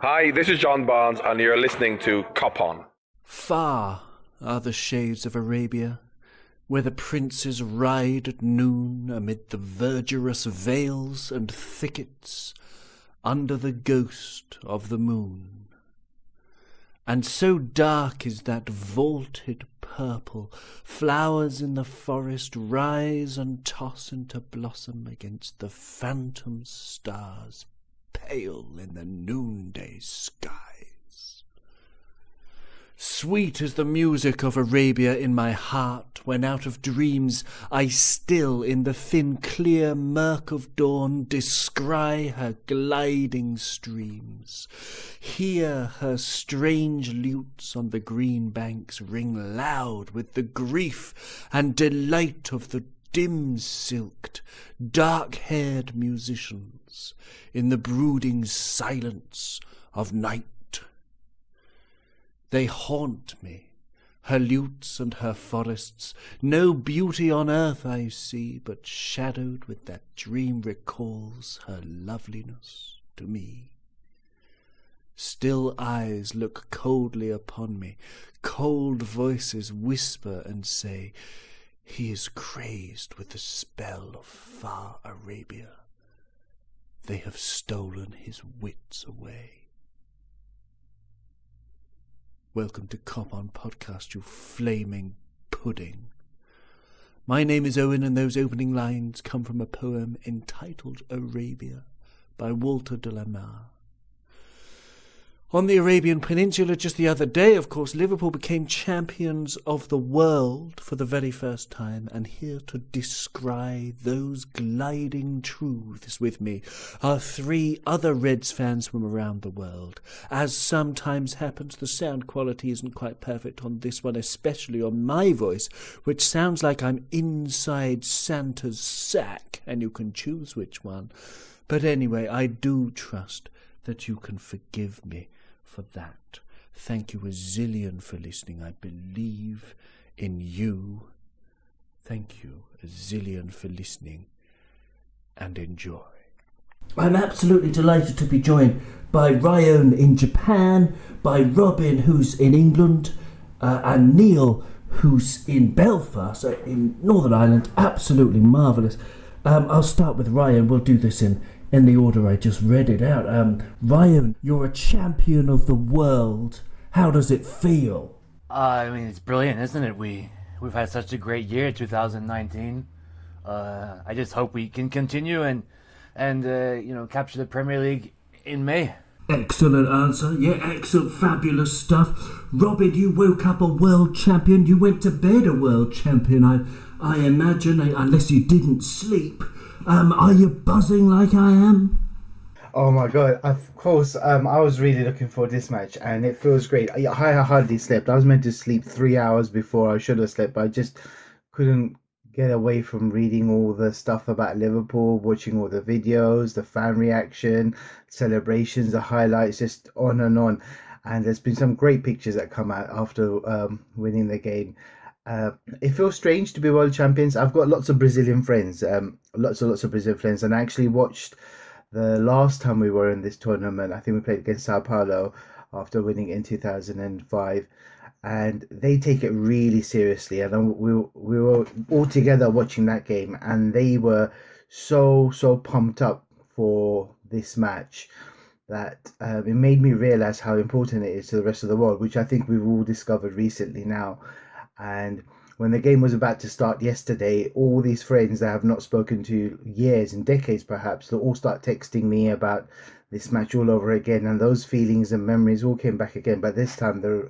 Hi, this is John Barnes, and you're listening to Kop On. Far are the shades of Arabia, where the princes ride at noon amid the verdurous vales and thickets under the ghost of the moon. And so dark is that vaulted purple, flowers in the forest rise and toss into blossom against the phantom stars, pale in the noonday skies. Sweet is the music of Arabia in my heart, when out of dreams I still in the thin clear murk of dawn descry her gliding streams. Hear her strange lutes on the green banks ring loud with the grief and delight of the dim-silked, dark-haired musicians in the brooding silence of night. They haunt me, her lutes and her forests. No beauty on earth I see, but shadowed with that dream recalls her loveliness to me. Still eyes look coldly upon me, cold voices whisper and say, "He is crazed with the spell of far Arabia. They have stolen his wits away." Welcome to Kop On Podcast, you flaming pudding. My name is Owen, and those opening lines come from a poem entitled Arabia by Walter de la Mare. On the Arabian Peninsula just the other day, of course, Liverpool became champions of the world for the very first time, and here to descry those gliding truths with me are three other Reds fans from around the world. As sometimes happens, the sound quality isn't quite perfect on this one, especially on my voice, which sounds like I'm inside Santa's sack, and you can choose which one. But anyway, I do trust that you can forgive me for that. Thank you a zillion for listening. I believe in you. Thank you a zillion for listening, and enjoy. I'm absolutely delighted to be joined by Ryan in Japan, by Robin, who's in England, and Neil, who's in Belfast, in Northern Ireland. Absolutely marvellous. I'll start with Ryan. We'll do this in the order I just read it out. Ryan, you're a champion of the world. How does it feel? I mean, it's brilliant, isn't it? We've had such a great year, 2019. I just hope we can continue and capture the Premier League in May. Excellent answer. Yeah, excellent, fabulous stuff. Robin, you woke up a world champion. You went to bed a world champion, I imagine, unless you didn't sleep. Are you buzzing like I am? Oh my god, of course. I was really looking forward to this match, and it feels great. I hardly slept. I was meant to sleep 3 hours before I should have slept, but I just couldn't get away from reading all the stuff about Liverpool, watching all the videos, the fan reaction, celebrations, the highlights, just on and on. And there's been some great pictures that come out after winning the game. It feels strange to be world champions. I've got lots of Brazilian friends, lots of Brazilian friends, and I actually watched the last time we were in this tournament. I think we played against Sao Paulo after winning in 2005, and they take it really seriously. And we were all together watching that game, and they were so pumped up for this match that it made me realize how important it is to the rest of the world, which I think we've all discovered recently now. And when the game was about to start yesterday, all these friends that I have not spoken to years and decades perhaps, they'll all start texting me about this match all over again, and those feelings and memories all came back again. But this time the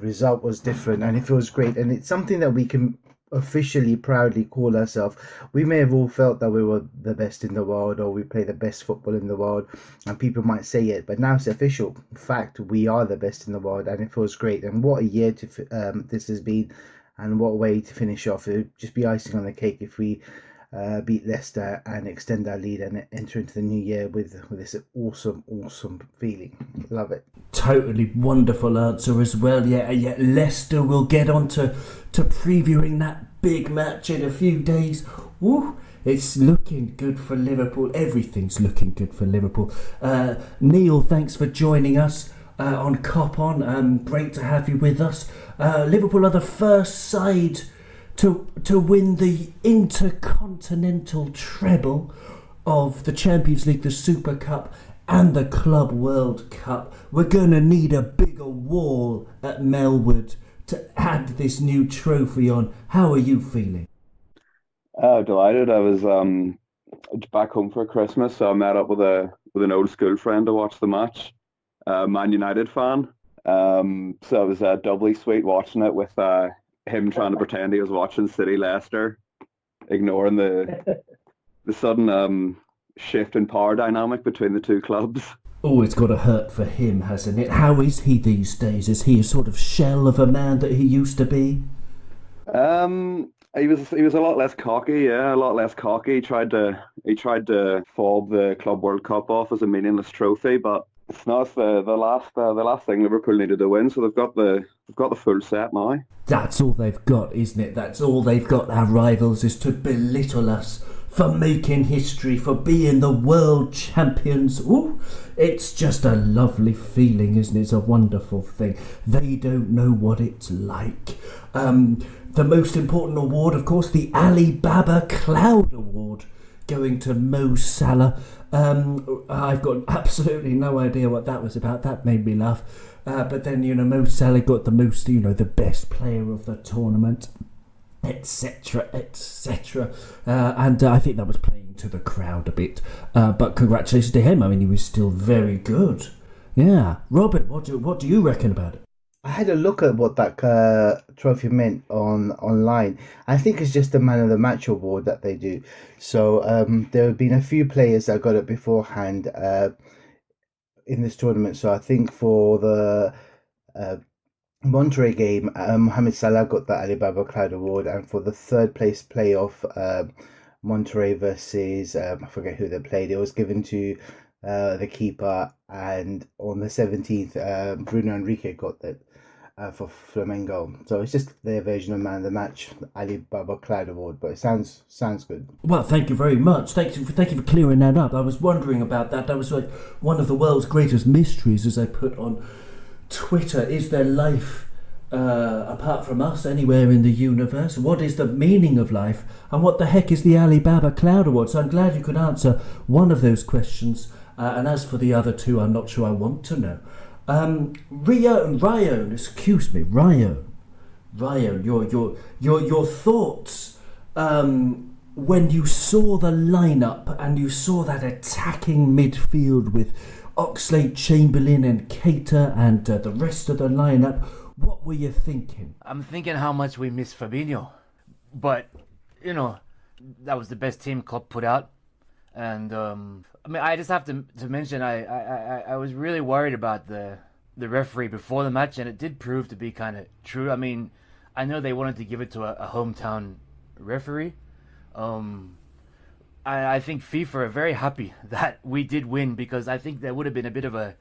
result was different, and it feels great, and it's something that we can officially proudly call ourselves. We may have all felt that we were the best in the world, or we play the best football in the world, and people might say it, but now it's official fact. We are the best in the world, and it feels great. And what a year this has been, and what a way to finish off. It would just be icing on the cake if we beat Leicester and extend our lead and enter into the new year with this awesome feeling. Love it. Totally wonderful answer as well. Yeah, Leicester, will get on to previewing that big match in a few days. Woo, It's looking good for Liverpool. Everything's looking good for Liverpool. Neil, thanks for joining us on Kop On. Great to have you with us. Liverpool are the first side to win the intercontinental treble of the Champions League, the Super Cup and the Club World Cup. We're going to need a bigger wall at Melwood to add this new trophy on. How are you feeling? Delighted. I was back home for Christmas, so I met up with an old school friend to watch the match, Man United fan. So it was doubly sweet watching it with him trying to pretend he was watching City Leicester, ignoring the sudden shift in power dynamic between the two clubs. Oh, it's got to hurt for him, hasn't it? How is he these days? Is he a sort of shell of a man that he used to be? He was a lot less cocky, a lot less cocky. He tried to fob the Club World Cup off as a meaningless trophy, but it's not the last thing Liverpool needed to win, so they've got the full set now. That's all they've got, isn't it? That's all they've got, our rivals, is to belittle us for making history, for being the world champions. Ooh, it's just a lovely feeling, isn't it? It's a wonderful thing. They don't know what it's like. The most important award, of course, the Alibaba Cloud Award, going to Mo Salah. I've got absolutely no idea what that was about. That made me laugh. But then, Mo Salah got the most, the best player of the tournament, etc., etc. And I think that was playing to the crowd a bit. But congratulations to him. I mean, he was still very good. Yeah. Robin, what do you reckon about it? I had a look at what that trophy meant online. I think it's just the Man of the Match award that they do. So there have been a few players that got it beforehand in this tournament. So I think for the Monterrey game, Mohamed Salah got the Alibaba Cloud Award, and for the third place playoff, Monterrey versus I forget who they played, it was given to the keeper, and on the 17th, Bruno Henrique got that for Flamengo. So it's just their version of Man of the Match, Alibaba Cloud Award, but it sounds good. Well, thank you very much. Thank you for clearing that up. I was wondering about that. That was like one of the world's greatest mysteries, as I put on Twitter. Is there life apart from us anywhere in the universe? What is the meaning of life? And what the heck is the Alibaba Cloud Award? So I'm glad you could answer one of those questions. And as for the other two, I'm not sure I want to know. Ryan, your thoughts when you saw the lineup and you saw that attacking midfield with Oxlade-Chamberlain and Keita and the rest of the lineup, what were you thinking? I'm thinking how much we miss Fabinho, but that was the best team Klopp put out, and I just have to mention I was really worried about the referee before the match, and it did prove to be kind of true. I mean, I know they wanted to give it to a hometown referee. I think FIFA are very happy that we did win, because I think there would have been a bit of a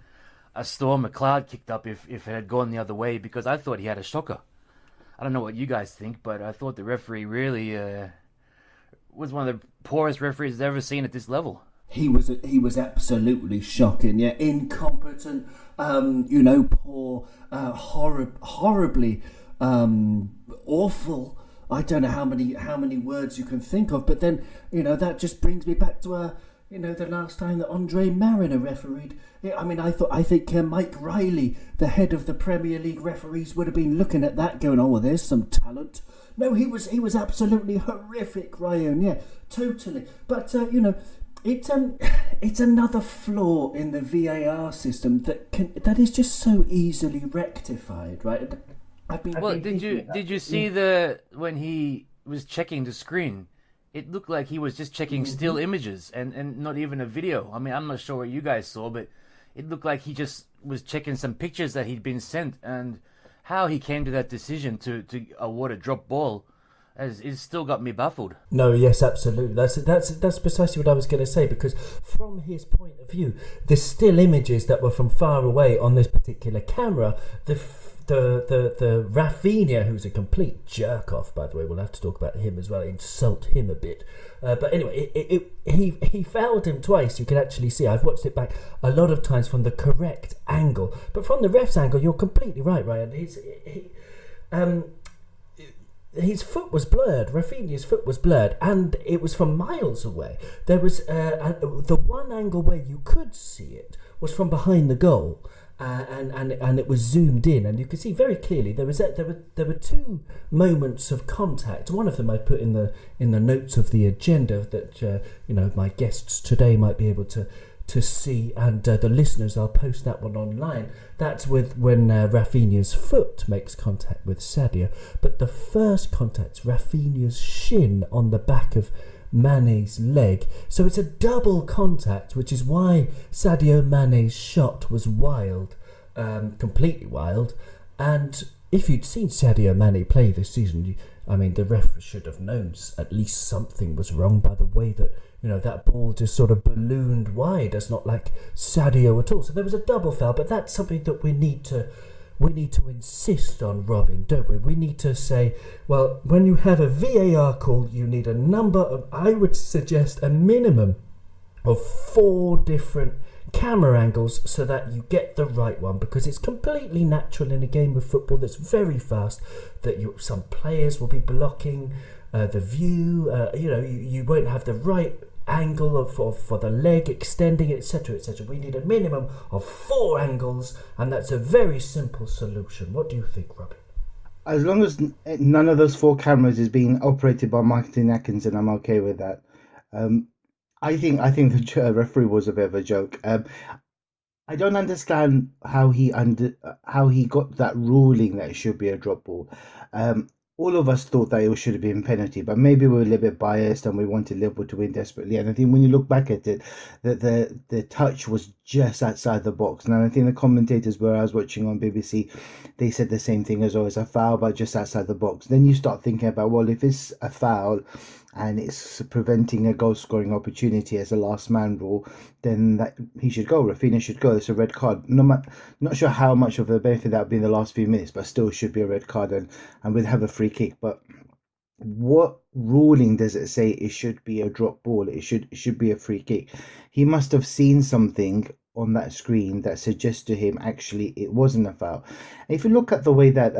storm, a cloud kicked up if it had gone the other way, because I thought he had a shocker. I don't know what you guys think, but I thought the referee really was one of the poorest referees I've ever seen at this level. He was absolutely shocking. Yeah, incompetent. Poor, horribly awful. I don't know how many words you can think of, but then that just brings me back to the last time that Andre Mariner refereed. I mean, I think Mike Riley, the head of the Premier League referees, would have been looking at that, going, "Oh, well, there's some talent." No, he was absolutely horrific, Ryan. Yeah, totally. But it's another flaw in the VAR system that is just so easily rectified, right? Did you see when he was checking the screen? It looked like he was just checking still images and not even a video. I mean, I'm not sure what you guys saw, but it looked like he just was checking some pictures that he'd been sent, and how he came to that decision to award a drop ball is still got me baffled. No, yes, absolutely. That's precisely what I was going to say, because from his point of view, the still images that were from far away on this particular camera, the the Rafinha, who's a complete jerk off, by the way, we'll have to talk about him as well, insult him a bit. But anyway, he fouled him twice. You can actually see, I've watched it back a lot of times from the correct angle. But from the ref's angle, you're completely right, Ryan. His foot was blurred. Rafinha's foot was blurred, and it was from miles away. There was the one angle where you could see it was from behind the goal. And it was zoomed in, and you could see very clearly there were two moments of contact. One of them I put in the notes of the agenda that my guests today might be able to see, and the listeners, I'll post that one online. That's when Rafinha's foot makes contact with Sadio, but the first contact's Rafinha's shin on the back of Mane's leg. So it's a double contact, which is why Sadio Mane's shot was wild, completely wild. And if you'd seen Sadio Mane play this season, the ref should have known at least something was wrong by the way that that ball just sort of ballooned wide. It's not like Sadio at all. So there was a double foul, but that's something that we need to insist on, Robin, don't we? We need to say, well, when you have a VAR call, you need a number of, I would suggest a minimum of 4 different camera angles so that you get the right one, because it's completely natural in a game of football that's very fast that some players will be blocking the view. You won't have the right angle for the leg extending, etc., etc. We need a minimum of 4 angles, and that's a very simple solution. What do you think, Robin? As long as none of those 4 cameras is being operated by Martin Atkinson, I'm okay with that. I think the referee was a bit of a joke. I don't understand how he got that ruling that it should be a drop ball. All of us thought that it should have been penalty, but maybe we were a little bit biased and we wanted Liverpool to win desperately. And I think when you look back at it, that the touch was just outside the box. And I think the commentators, where I was watching on BBC, they said the same thing as always, a foul, but just outside the box. Then you start thinking about, well, if it's a foul and it's preventing a goal scoring opportunity as a last man rule, then that he should go. Rafinha should go. It's a red card. Not sure how much of a benefit that would be in the last few minutes, but still should be a red card, and we'd have a free kick. But what ruling does it say it should be a drop ball? It should be a free kick. He must have seen something on that screen that suggests to him actually it wasn't a foul. If you look at the way that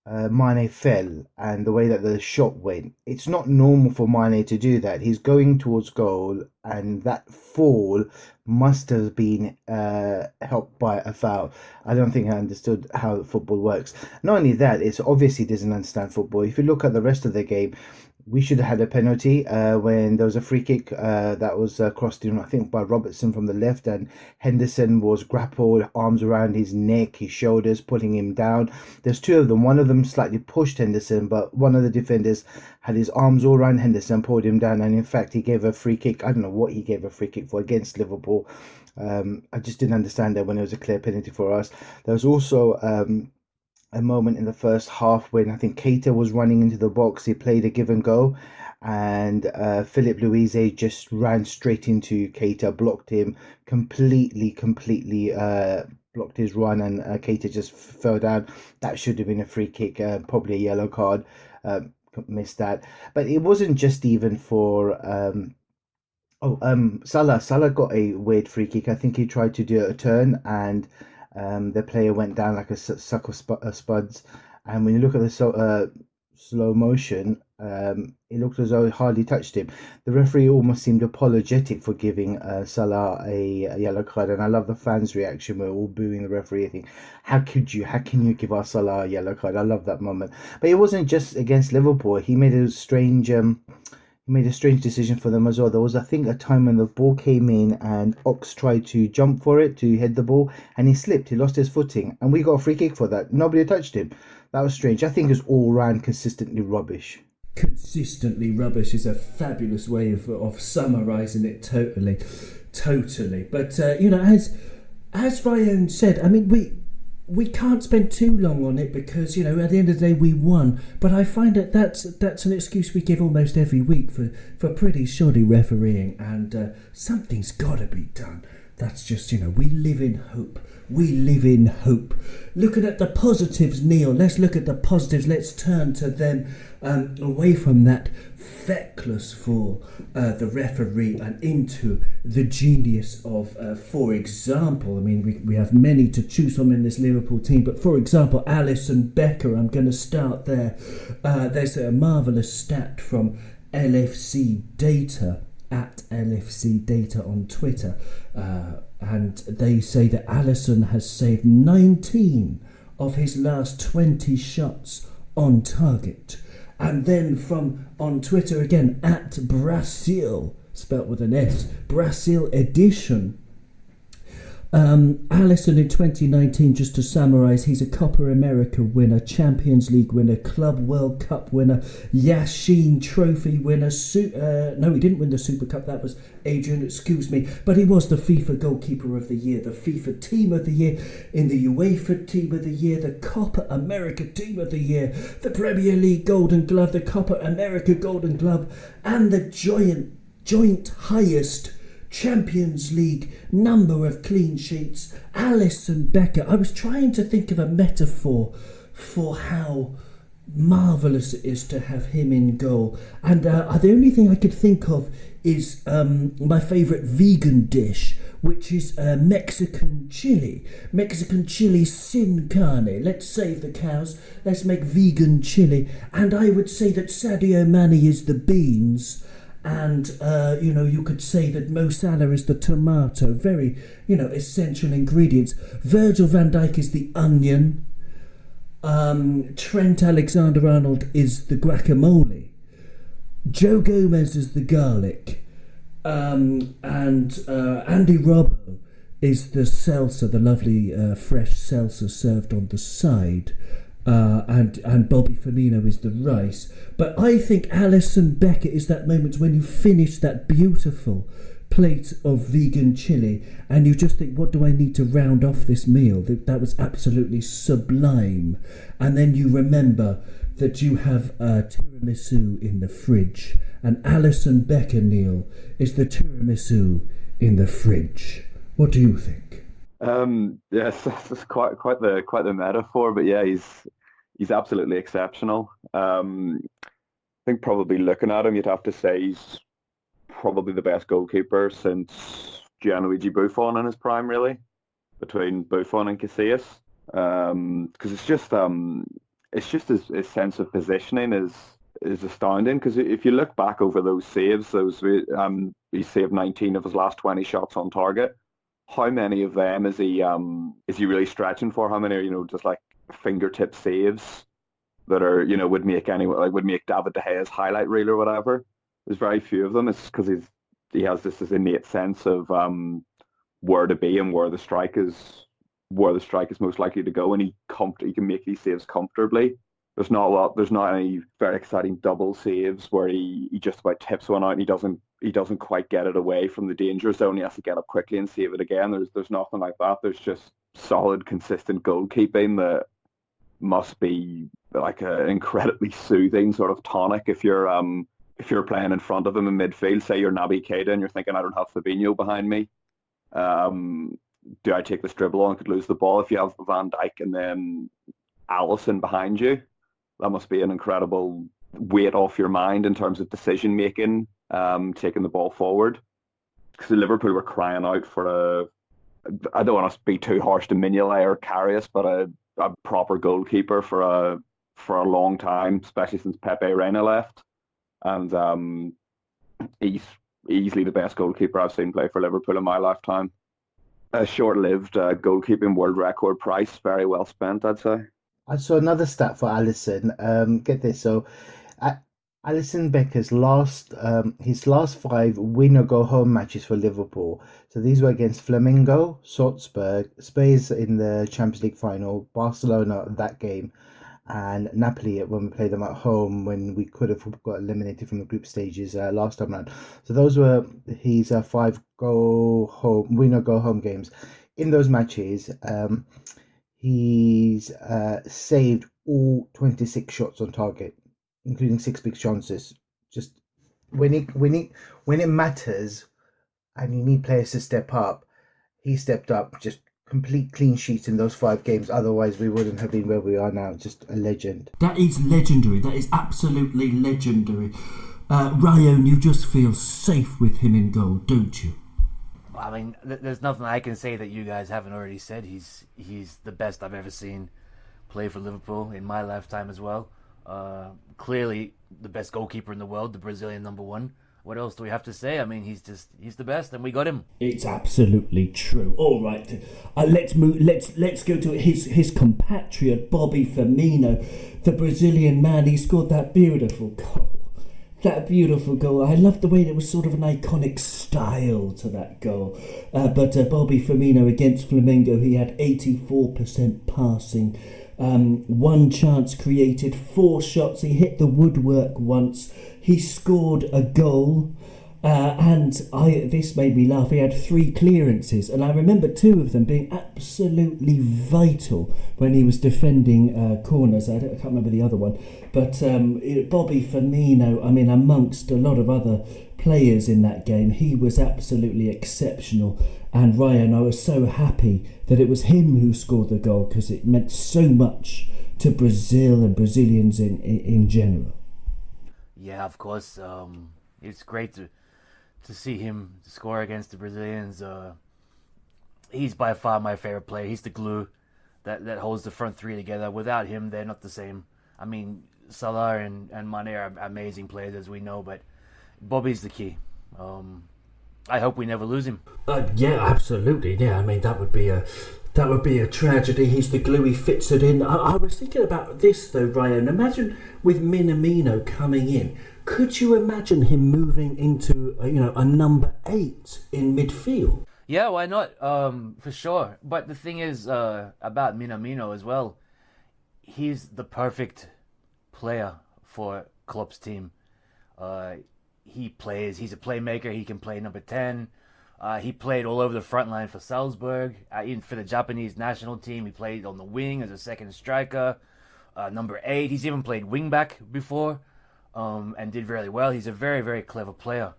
Mane fell and the way that the shot went, it's not normal for Mane to do that. He's going towards goal, and that fall must have been helped by a foul. I don't think I understood how football works. Not only that, it's obviously doesn't understand football. If you look at the rest of the game, we should have had a penalty when there was a free kick that was crossed in, I think, by Robertson from the left, and Henderson was grappled, arms around his neck, his shoulders, pulling him down. There's 2 of them. One of them slightly pushed Henderson, but one of the defenders had his arms all around Henderson, pulled him down, and in fact he gave a free kick. I don't know what he gave a free kick for against Liverpool. I just didn't understand that when it was a clear penalty for us. There was also a moment in the first half when I think Keita was running into the box. He played a give and go, and Philip Luiz just ran straight into Keita, blocked him completely, blocked his run, and Keita just fell down. That should have been a free kick, probably a yellow card. Missed that. But it wasn't just even for Salah. Salah got a weird free kick. I think he tried to do a turn, and the player went down like a sack of spuds. And when you look at the slow motion, it looked as though it hardly touched him. The referee almost seemed apologetic for giving Salah a yellow card, and I love the fans' reaction. We're all booing the referee. I think, how can you give our Salah a yellow card? I love that moment. But it wasn't just against Liverpool. He made a strange decision for them as well. There was, I think, a time when the ball came in and Ox tried to jump for it to head the ball, and he slipped. He lost his footing, and we got a free kick for that. Nobody touched him. That was strange. I think it's all round consistently rubbish. Consistently rubbish is a fabulous way of summarising it. Totally. But as Ryan said, I mean, we can't spend too long on it because, at the end of the day we won. But I find that's an excuse we give almost every week for pretty shoddy refereeing, and something's got to be done. That's just, we live in hope. We live in hope. Looking at the positives, Neil, let's look at the positives. Let's turn to them away from that feckless for the referee and into the genius of, for example, I mean, we have many to choose from in this Liverpool team, but for example, Alisson Becker, I'm going to start there. There's a marvellous stat from LFC Data, at LFC Data on Twitter, and they say that Alisson has saved 19 of his last 20 shots on target. And then from on Twitter again, at Brazil, spelt with an S, Brazil Edition, Alisson in 2019, just to summarise, he's a Copa America winner, Champions League winner, Club World Cup winner, Yashin Trophy winner. No, he didn't win the Super Cup, that was Adrian, excuse me. But he was the FIFA Goalkeeper of the Year, the FIFA Team of the Year, in the UEFA Team of the Year, the Copa America Team of the Year, the Premier League Golden Glove, the Copa America Golden Glove, and the joint highest Champions League number of clean sheets. Alisson Becker. I was trying to think of a metaphor for how marvellous it is to have him in goal, and the only thing I could think of is my favourite vegan dish, which is Mexican chili sin carne. Let's save the cows, let's make vegan chili. And I would say that Sadio Mane is the beans, and you could say that Mo Salah is the tomato. Very essential ingredients. Virgil van Dijk is the onion. Trent Alexander-Arnold is the guacamole. Joe Gomez is the garlic. And Andy Robbo is the salsa, the lovely fresh salsa served on the side. And Bobby Firmino is the rice. But I think Alisson Becker is that moment when you finish that beautiful plate of vegan chili and you just think, what do I need to round off this meal? That was absolutely sublime. And then you remember that you have tiramisu in the fridge, and Alisson Becker, Neil, is the tiramisu in the fridge. What do you think? Yes, that's quite the metaphor, but yeah, he's absolutely exceptional. I think probably looking at him, you'd have to say he's probably the best goalkeeper since Gianluigi Buffon in his prime, really, between Buffon and Casillas. Because it's just his sense of positioning is astounding. Because if you look back over those saves, he saved 19 of his last 20 shots on target. How many of them is he really stretching for? How many are just like fingertip saves that are would make David De Gea's highlight reel or whatever? There's very few of them. It's because he has this innate sense of where to be and where the strike is most likely to go, and he can make these saves comfortably. There's not any very exciting double saves where he just about tips one out and he doesn't quite get it away from the danger zone. He has to get up quickly and save it again. There's nothing like that. There's just solid, consistent goalkeeping that must be like an incredibly soothing sort of tonic if you're playing in front of him in midfield. Say you're Naby Keita and you're thinking, I don't have Fabinho behind me. Do I take this dribble on? I could lose the ball. If you have Van Dijk and then Alisson behind you, that must be an incredible weight off your mind in terms of decision making, taking the ball forward. Because Liverpool were crying out for I don't want to be too harsh to Mignolet or Karius, but a proper goalkeeper for a long time, especially since Pepe Reina left. And he's easily the best goalkeeper I've seen play for Liverpool in my lifetime. A short-lived goalkeeping world record price, very well spent, I'd say. I saw another stat for Alisson. Get this, so Alisson Becker's last 5 win or go home matches for Liverpool. So these were against Flamengo, Salzburg, Spurs in the Champions League final, Barcelona that game, and Napoli when we played them at home when we could have got eliminated from the group stages last time round. So those were his 5 win or go home games. In those matches, he's saved all 26 shots on target, including 6 big chances. Just when it matters, and you need players to step up, he stepped up, just complete clean sheets in those 5 games. Otherwise, we wouldn't have been where we are now. Just a legend. That is legendary. That is absolutely legendary. Ryan, you just feel safe with him in goal, don't you? I mean, there's nothing I can say that you guys haven't already said. He's the best I've ever seen play for Liverpool in my lifetime as well. Clearly the best goalkeeper in the world, the Brazilian #1. What else do we have to say? I mean, he's the best, and we got him. It's absolutely true. All right, let's move. Let's go to his compatriot Bobby Firmino, the Brazilian man. He scored that beautiful goal. That beautiful goal. I love the way there was sort of an iconic style to that goal. But Bobby Firmino against Flamengo, he had 84% passing. 1 chance created, 4 shots. He hit the woodwork once. He scored a goal, and this made me laugh. He had 3 clearances, and I remember 2 of them being absolutely vital when he was defending corners. I can't remember the other one, but Bobby Firmino, I mean, amongst a lot of other players in that game, he was absolutely exceptional. And Ryan, I was so happy that it was him who scored the goal, because it meant so much to Brazil and Brazilians in general. Yeah, of course. It's great to see him score against the Brazilians. He's by far my favorite player. He's the glue that holds the front 3 together. Without him, they're not the same. I mean, Salah and Mane are amazing players, as we know, but Bobby's the key. I hope we never lose him. Yeah, absolutely. Yeah, I mean, that would be a tragedy. He's the glue. He fits it in. I was thinking about this though, Ryan. Imagine with Minamino coming in. Could you imagine him moving into a number 8 in midfield? Yeah, why not? For sure. But the thing is about Minamino as well. He's the perfect player for Klopp's team. He's a playmaker. He can play number 10. He played all over the front line for Salzburg. Even for the Japanese national team, he played on the wing as a second striker. Number 8. He's even played wing back before, and did really well. He's a very, very clever player.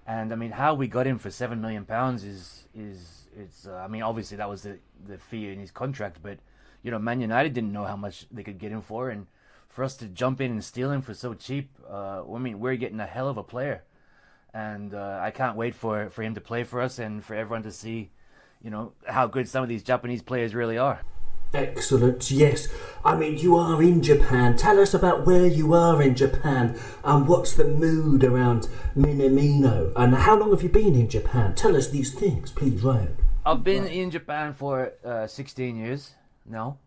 And I mean, how we got him for £7 million I mean, obviously that was the fee in his contract, but Man United didn't know how much they could get him for, and for us to jump in and steal him for so cheap, I mean, we're getting a hell of a player. And I can't wait for him to play for us and for everyone to see, how good some of these Japanese players really are. Excellent, yes. I mean, you are in Japan. Tell us about where you are in Japan and what's the mood around Minamino. And how long have you been in Japan? Tell us these things, please, Ryan. I've been in Japan for 16 years now.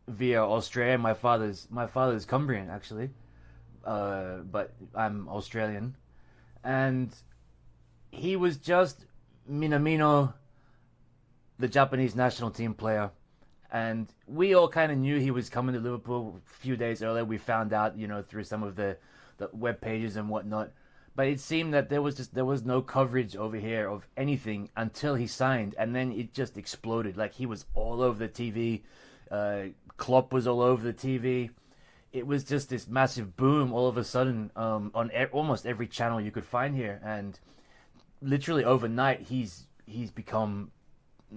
Via Australia. My father's Cumbrian, actually. But I'm Australian. And he was just Minamino, the Japanese national team player. And we all kind of knew he was coming to Liverpool a few days earlier. We found out, through some of the web pages and whatnot. But it seemed that there was no coverage over here of anything until he signed. And then it just exploded. Like, he was all over the TV. Klopp was all over the TV. It was just this massive boom all of a sudden on almost every channel you could find here, and literally overnight he's become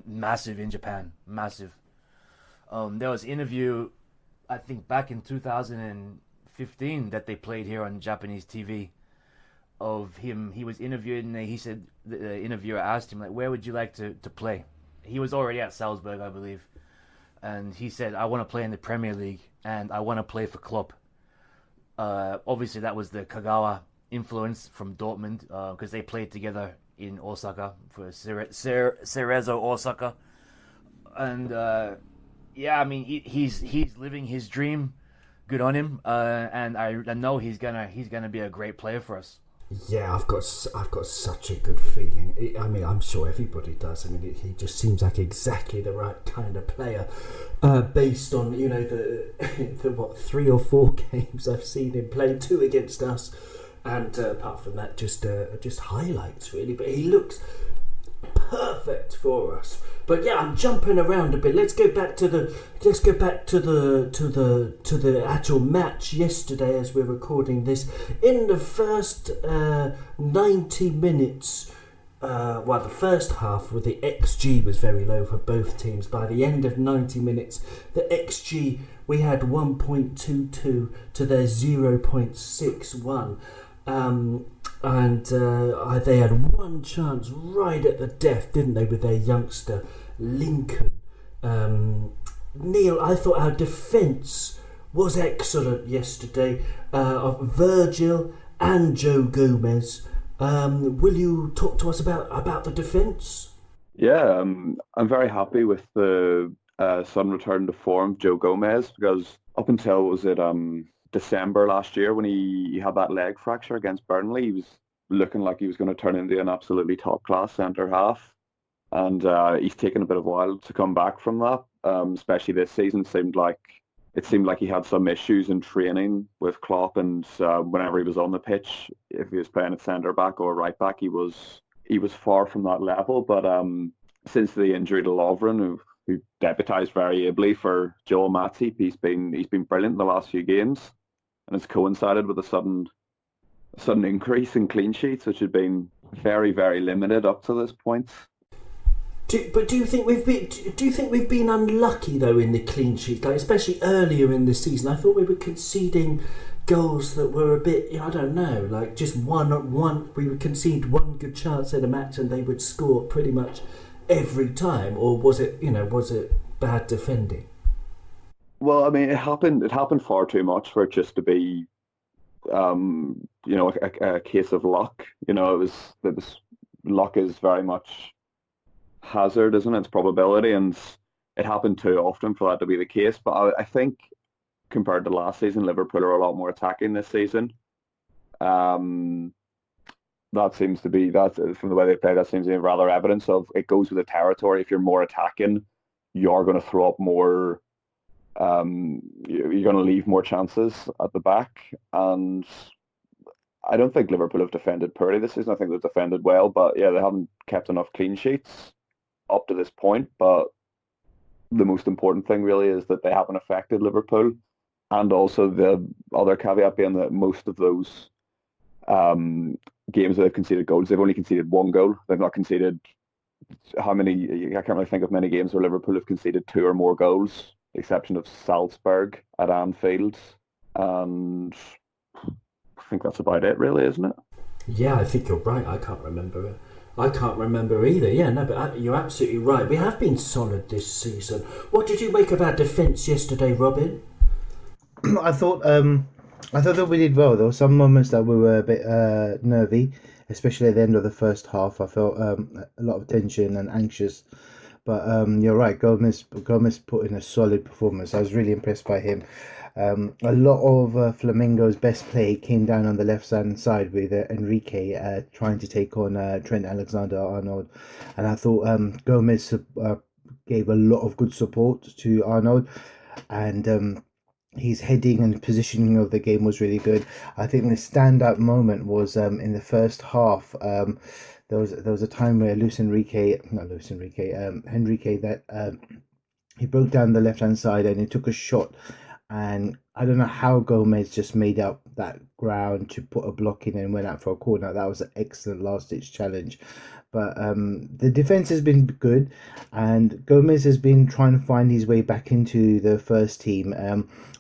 massive in Japan. Massive. There was an interview, I think back in 2015, that they played here on Japanese TV of him. He was interviewed, and he said, the interviewer asked him, like, where would you like to play? He was already at Salzburg, I believe. And he said, I want to play in the Premier League, and I want to play for Klopp. Obviously, that was the Kagawa influence from Dortmund, because they played together in Osaka for Cerezo Osaka. And yeah, I mean, he's living his dream. Good on him. And I know he's gonna be a great player for us. Yeah, I've got such a good feeling. I mean, I'm sure everybody does. I mean, he just seems like exactly the right kind of player, based on the what 3 or 4 games I've seen him play, 2 against us, and apart from that, just highlights really. But he looks perfect for us. But yeah, I'm jumping around a bit. Let's go back to the actual match yesterday as we're recording this. In the first 90 minutes, the first half, with the XG was very low for both teams. By the end of 90 minutes, the XG, we had 1.22 to their 0.61. They had one chance right at the death, didn't they, with their youngster, Lincoln. Neil, I thought our defence was excellent yesterday, of Virgil and Joe Gomez. Will you talk to us about the defence? Yeah, I'm very happy with the sudden return to form of Joe Gomez, because up until, was it December last year when he had that leg fracture against Burnley, he was looking like he was going to turn into an absolutely top-class centre-half. And he's taken a bit of a while to come back from that, especially this season. It seemed like he had some issues in training with Klopp, and whenever he was on the pitch, if he was playing at centre-back or right-back, he was far from that level. But since the injury to Lovren, who deputised very ably for Joel Matip, he's been brilliant in the last few games, and it's coincided with a sudden increase in clean sheets, which had been very, very limited up to this point. Do you think we've been unlucky though in the clean sheets, like especially earlier in the season? I thought we were conceding goals that were a bit, I don't know, like just one. We would concede one good chance in a match and they would score pretty much every time, or was it bad defending? Well, I mean, it happened far too much for it just to be, a case of luck. It was luck is very much hazard, isn't it? It's probability, and it happened too often for that to be the case. But I think compared to last season, Liverpool are a lot more attacking this season. That seems to be, that from the way they play, that seems to be rather evidence of it goes with the territory. If you're more attacking, you're going to throw up more. You're going to leave more chances at the back, and I don't think Liverpool have defended poorly this season. I think they've defended well, but yeah, they haven't kept enough clean sheets up to this point. But the most important thing really is that they haven't affected Liverpool, and also the other caveat being that most of those games that they've conceded goals, they've only conceded one goal. They've not conceded how many? I can't really think of many games where Liverpool have conceded two or more goals, the exception of Salzburg at Anfield, and I think that's about it, really, isn't it? Yeah, I think you're right. I can't remember it. I can't remember either. Yeah, no, but you're absolutely right. We have been solid this season. What did you make of our defence yesterday, Robin? I thought that we did well. There were some moments that we were a bit nervy, especially at the end of the first half. I felt a lot of tension and anxious. But you're right, Gomez put in a solid performance. I was really impressed by him. A lot of Flamengo's best play came down on the left-hand side with Enrique trying to take on Trent Alexander-Arnold. And I thought Gomez gave a lot of good support to Arnold. And his heading and positioning of the game was really good. I think the standout moment was in the first half. There was a time where Enrique that he broke down the left hand side and he took a shot, and I don't know how Gomez just made up that ground to put a block in and went out for a corner. That was an excellent last ditch challenge. But the defense has been good, and Gomez has been trying to find his way back into the first team.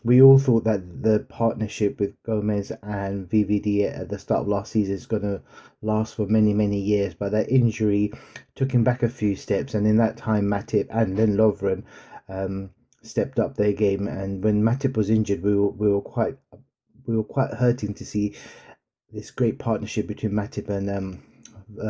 We all thought that the partnership with Gomez and VVD at the start of last season is going to last for many, many years, but that injury took him back a few steps, and in that time Matip and then Lovren stepped up their game. And when Matip was injured, we were quite hurting to see this great partnership between Matip and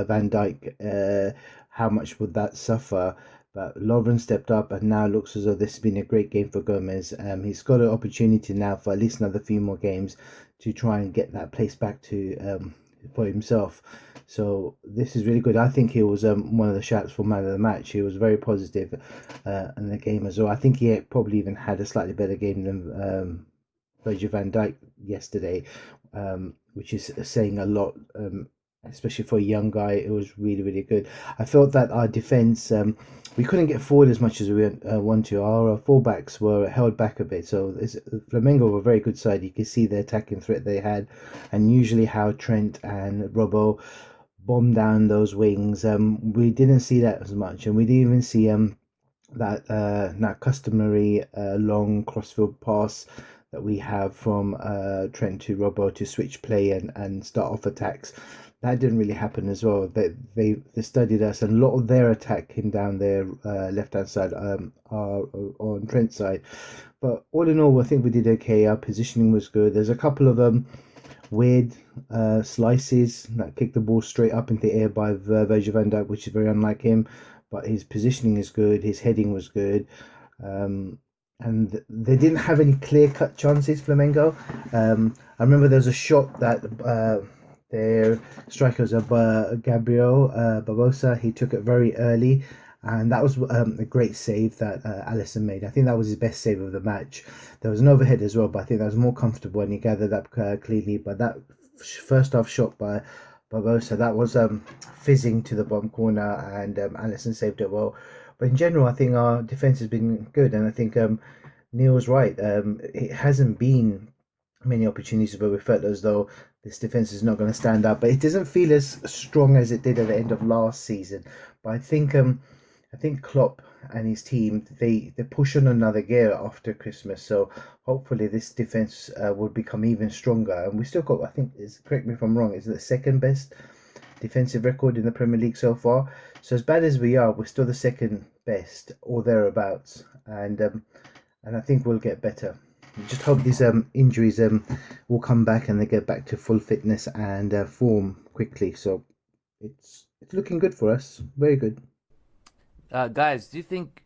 Van Dijk. How much would that suffer? But Lovren stepped up, and now looks as though this has been a great game for Gomez. He's got an opportunity now for at least another few more games to try and get that place back to for himself. So this is really good. I think he was one of the shouts for man of the match. He was very positive in the game as well. I think he probably even had a slightly better game than Virgil van Dijk yesterday, which is saying a lot. Especially for a young guy, it was really, really good. I felt that our defence, we couldn't get forward as much as we want to. Our fullbacks were held back a bit. So Flamengo were a very good side. You could see the attacking threat they had, and usually how Trent and Robbo bomb down those wings. We didn't see that as much, and we didn't even see that customary long crossfield pass that we have from Trent to Robbo to switch play and start off attacks. That didn't really happen as well. They studied us, and a lot of their attack came down their left hand side, on Trent's side. But all in all, I think we did okay. Our positioning was good. There's a couple of weird slices that kicked the ball straight up into the air by Virgil van Dijk, which is very unlike him. But his positioning is good. His heading was good. And they didn't have any clear-cut chances, Flamengo. I remember there was a shot that their striker was Gabriel Barbosa. He took it very early, and that was a great save that Alisson made. I think that was his best save of the match. There was an overhead as well, but I think that was more comfortable and he gathered up cleanly. But that first half shot by Barbosa, that was fizzing to the bottom corner, and Alisson saved it well. But in general, I think our defence has been good, and I think Neil's right. It hasn't been many opportunities where we felt as though this defence is not going to stand up, but it doesn't feel as strong as it did at the end of last season. But I think Klopp and his team, they push on another gear after Christmas, so hopefully this defence will become even stronger. And we still got, I think, correct me if I'm wrong, is it the second best defensive record in the Premier League so far? So as bad as we are, we're still the second best or thereabouts, and I think we'll get better. Just hope these injuries will come back and they get back to full fitness and form quickly. So it's looking good for us. Very good. Guys, do you think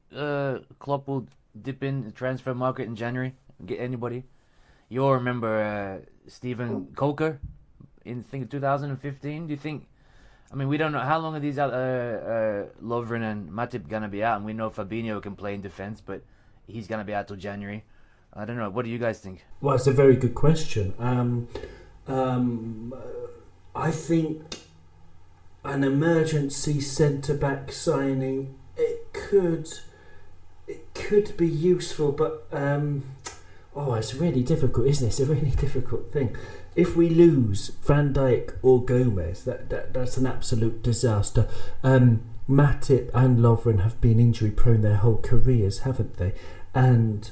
Klopp will dip in the transfer market in January and get anybody? You all remember Stephen Coker in, I think, 2015. Do you think? I mean, we don't know how long are these Lovren and Matip gonna be out, and we know Fabinho can play in defense, but he's gonna be out till January. I don't know. What do you guys think? Well, it's a very good question. I think an emergency centre-back signing, it could be useful, but it's really difficult, isn't it? It's a really difficult thing. If we lose Van Dijk or Gomez, that's an absolute disaster. Matip and Lovren have been injury prone their whole careers, haven't they? And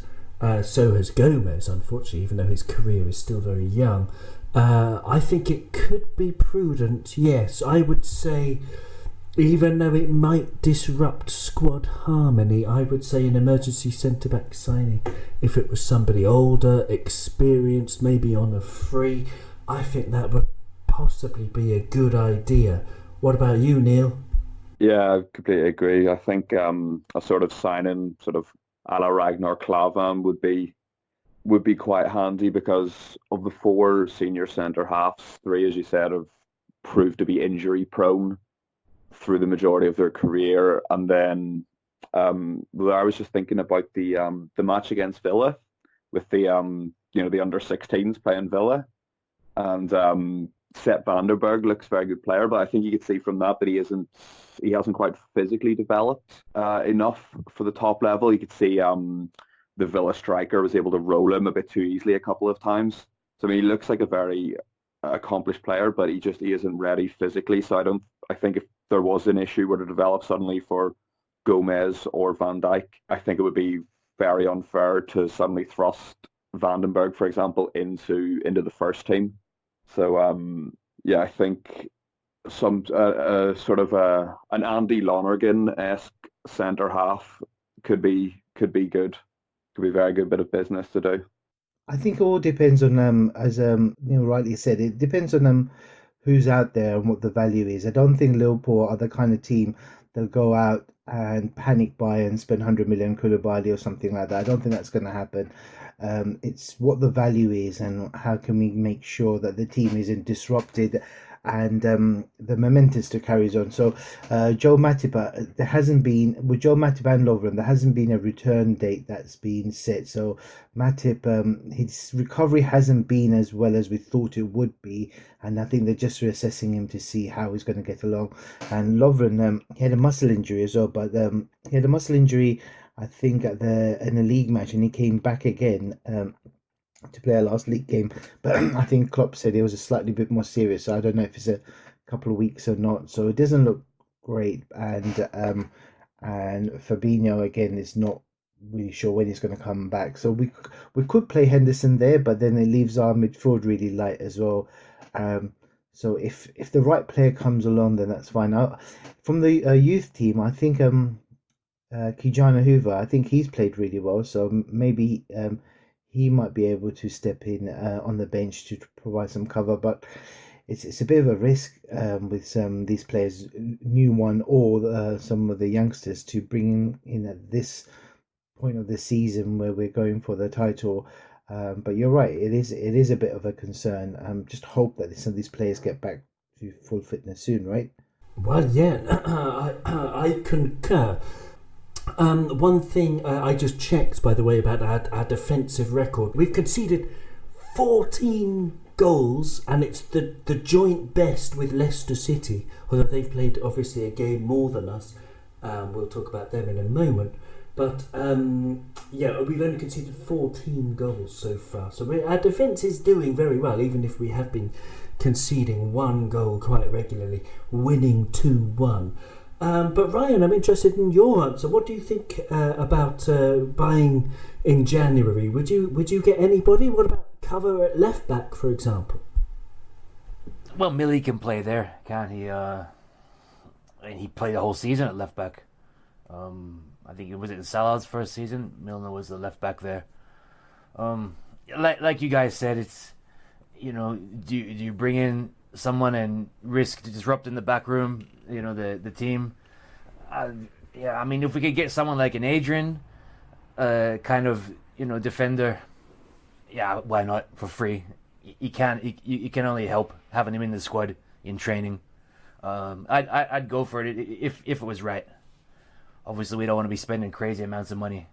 so has Gomez, unfortunately, even though his career is still very young. I think it could be prudent, yes. I would say, even though it might disrupt squad harmony, I would say an emergency centre-back signing, if it was somebody older, experienced, maybe on a free, I think that would possibly be a good idea. What about you, Neil? Yeah, I completely agree. I think a sort of signing, sort of a la Ragnar Klavan would be quite handy, because of the four senior centre halves, three, as you said, have proved to be injury prone through the majority of their career. And then I was just thinking about the match against Villa with the the under 16s playing Villa, and Sepp Vandenberg looks a very good player, but I think you could see from that he hasn't quite physically developed enough for the top level. You could see the Villa striker was able to roll him a bit too easily a couple of times. So I mean, he looks like a very accomplished player, but he isn't ready physically. So I think if there was an issue were to develop suddenly for Gomez or Van Dijk, I think it would be very unfair to suddenly thrust Vandenberg, for example, into the first team. So I think some sort of an Andy Lonergan-esque centre half could be good. Could be a very good bit of business to do. I think it all depends on as Neil rightly said, it depends on who's out there and what the value is. I don't think Liverpool are the kind of team that'll go out and panic buy and spend 100 million Koulibaly or something like that. I don't think that's going to happen. It's what the value is and how can we make sure that the team isn't disrupted and the momentum still carries on. So Joe Matip, there hasn't been, with Joe Matip and Lovren, there hasn't been a return date that's been set. So Matip, his recovery hasn't been as well as we thought it would be, and I think they're just reassessing him to see how he's going to get along. And Lovren, he had a muscle injury as well, but he had a muscle injury, I think, in a league match, and he came back again to play our last league game, but I think Klopp said it was a slightly bit more serious, so I don't know if it's a couple of weeks or not. So it doesn't look great. And Fabinho again is not really sure when he's going to come back. So we could play Henderson there, but then it leaves our midfield really light as well. So if the right player comes along, then that's fine. From the youth team, I think Kijana Hoover, I think he's played really well. So maybe he might be able to step in on the bench to provide some cover. But it's a bit of a risk with these players, new one or some of the youngsters, to bring in at this point of the season where we're going for the title. But you're right, it is a bit of a concern. Just hope that some of these players get back to full fitness soon, right? Well, yeah, I concur. One thing I just checked, by the way, about our defensive record. We've conceded 14 goals, and it's the joint best with Leicester City, although they've played obviously a game more than us. We'll talk about them in a moment. But yeah, we've only conceded 14 goals so far. So our defence is doing very well, even if we have been conceding one goal quite regularly, winning 2-1. But Ryan, I'm interested in your answer. What do you think about buying in January? Would you get anybody? What about cover at left back, for example? Well, Millie can play there, can't he? And he played the whole season at left back. I think it was in Salah's first season. Milner was the left back there. Like you guys said, it's, you know, do you bring in someone and risk disrupting the back room, you know, the team? Yeah, I mean, if we could get someone like an Adrian, kind of, you know, defender, yeah, why not, for free? You can only help having him in the squad in training. I'd go for it if it was right. Obviously, we don't want to be spending crazy amounts of money,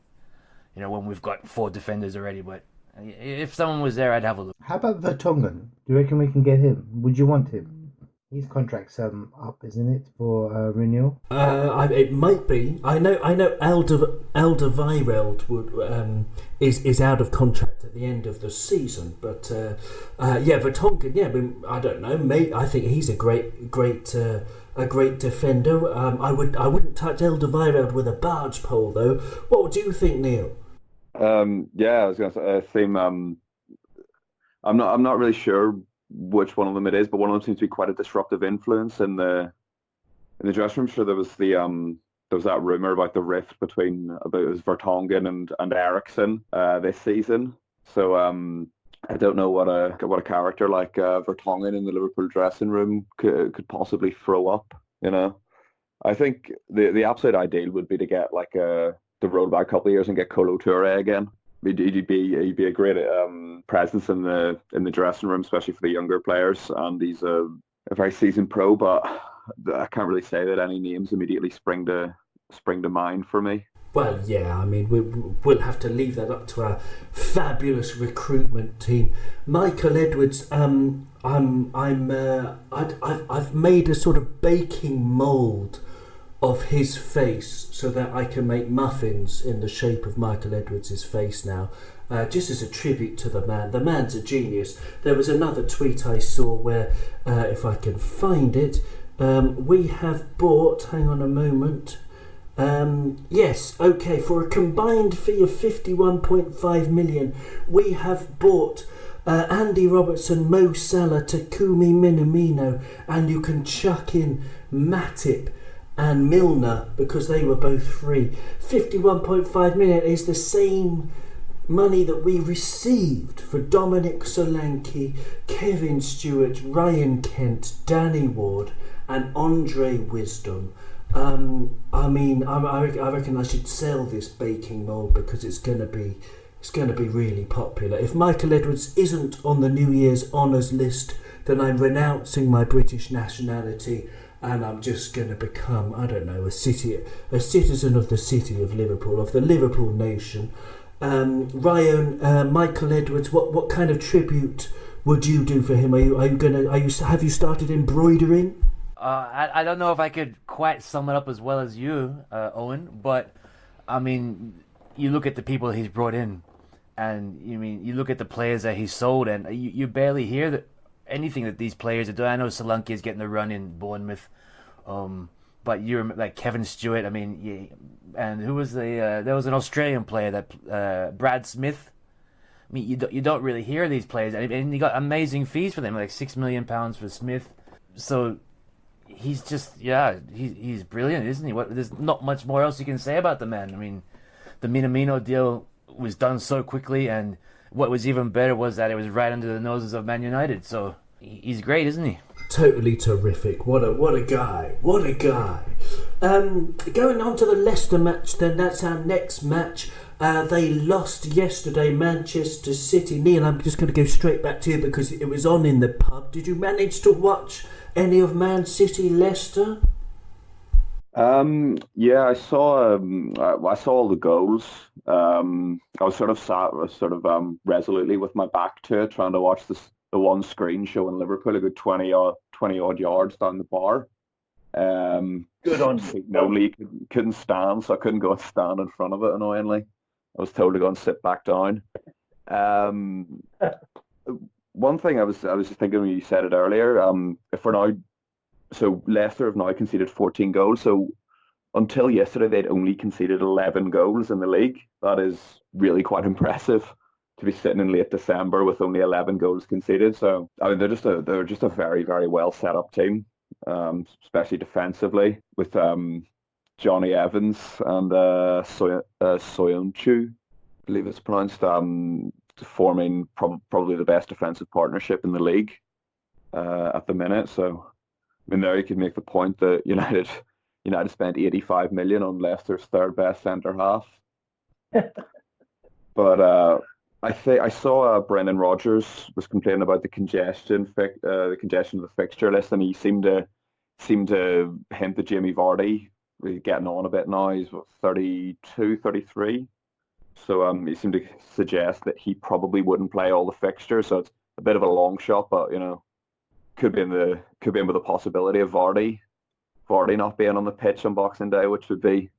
you know, when we've got 4 defenders already. But if someone was there, I'd have a look. How about Vertonghen? Do you reckon we can get him? Would you want him? His contract's up, isn't it, for renewal? It might be. I know. Alderweireld would is out of contract at the end of the season, but yeah, Vertonghen. Yeah, I don't know. I think he's a great defender. I wouldn't touch Alderweireld with a barge pole, though. What would you think, Neil? Yeah, I was going to say. I'm not really sure which one of them it is, but one of them seems to be quite a disruptive influence in the dressing room. Sure, there was that rumor about the rift about Vertonghen and Eriksen this season. So I don't know what a character like Vertonghen in the Liverpool dressing room could possibly throw up. You know, I think the absolute ideal would be to get to roll back a couple of years and get Kolo Touré again. He'd be a great presence in the dressing room, especially for the younger players. And he's a very seasoned pro, but I can't really say that any names immediately spring to mind for me. Well, yeah, I mean, we'll have to leave that up to our fabulous recruitment team. Michael Edwards, I've made a sort of baking mould of his face so that I can make muffins in the shape of Michael Edwards' face now, just as a tribute to the man. The man's a genius. There was another tweet I saw where, if I can find it, we have bought, hang on a moment, yes, okay, for a combined fee of 51.5 million, we have bought Andy Robertson, Mo Salah, Takumi Minamino, and you can chuck in Matip and Milner because they were both free. 51.5 million is the same money that we received for Dominic Solanke, Kevin Stewart, Ryan Kent, Danny Ward and Andre Wisdom. I mean, I reckon I should sell this baking mold because it's going to be really popular. If Michael Edwards isn't on the New Year's honours list, then I'm renouncing my British nationality and I'm just going to become, I don't know, a citizen of the city of Liverpool, of the Liverpool nation. Ryan, Michael Edwards, what kind of tribute would you do for him? Have you started embroidering? I don't know if I could quite sum it up as well as you, Owen, but I mean, you look at the people he's brought in, and you look at the players that he sold, and you barely hear anything that these players are doing. I know Solanke is getting a run in Bournemouth, but you're like Kevin Stewart. I mean, and who was there was an Australian player that Brad Smith. I mean, you don't really hear these players, and you got amazing fees for them, like £6 million for Smith. So he's just he's brilliant, isn't he? There's not much more else you can say about the man. I mean, the Minamino deal was done so quickly, and what was even better was that it was right under the noses of Man United. So he's great, isn't he? Totally terrific. What a guy. What a guy. Going on to the Leicester match then, that's our next match. They lost yesterday, Manchester City. Neil, I'm just going to go straight back to you because it was on in the pub. Did you manage to watch any of Man City Leicester? Yeah, I saw all the goals. I was sort of resolutely with my back to it, trying to watch the one screen showing Liverpool a good 20 odd yards down the bar. Good on you. Nobody couldn't stand, so I couldn't go and stand in front of it, annoyingly. I was told to go and sit back down. One thing I was just thinking when you said it earlier, if we're now, so Leicester have now conceded 14 goals. So until yesterday, they'd only conceded 11 goals in the league. That is really quite impressive to be sitting in late December with only 11 goals conceded. So I mean, they're just a very, very well set up team, especially defensively with Johnny Evans and Soyuncu, I believe it's pronounced, forming probably the best defensive partnership in the league at the minute. So, I mean, there you could make the point that United spent 85 million on Leicester's third best centre half. But I saw Brendan Rodgers was complaining about the congestion of the fixture list, and he seemed to hint that Jamie Vardy was getting on a bit now. He's 32, 33. So he seemed to suggest that he probably wouldn't play all the fixtures. So it's a bit of a long shot, but could be in with the possibility of Vardy not being on the pitch on Boxing Day, which would be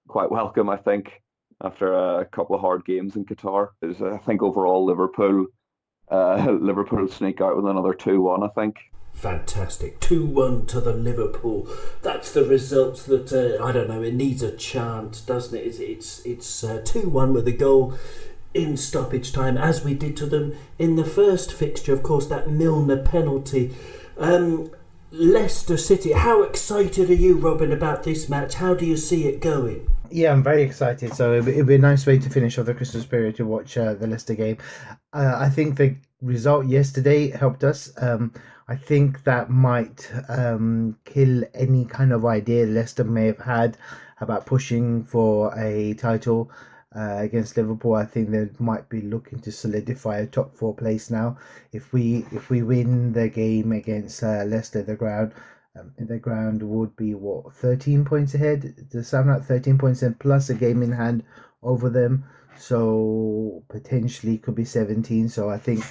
quite welcome, I think, after a couple of hard games in Qatar. I think overall Liverpool sneak out with another 2-1, I think. Fantastic. 2-1 to the Liverpool. That's the result that, I don't know, it needs a chant, doesn't it? It's 2-1 with a goal in stoppage time, as we did to them in the first fixture. Of course, that Milner penalty. Leicester City, how excited are you, Robin, about this match? How do you see it going? Yeah, I'm very excited. So it'll be a nice way to finish off the Christmas period to watch the Leicester game. I think the result yesterday helped us. I think that might kill any kind of idea Leicester may have had about pushing for a title against Liverpool. I think they might be looking to solidify a top 4 place now. If we win the game against Leicester, the ground would be 13 points ahead. Does sound like 13 points ahead plus a game in hand over them. So potentially could be 17. So I think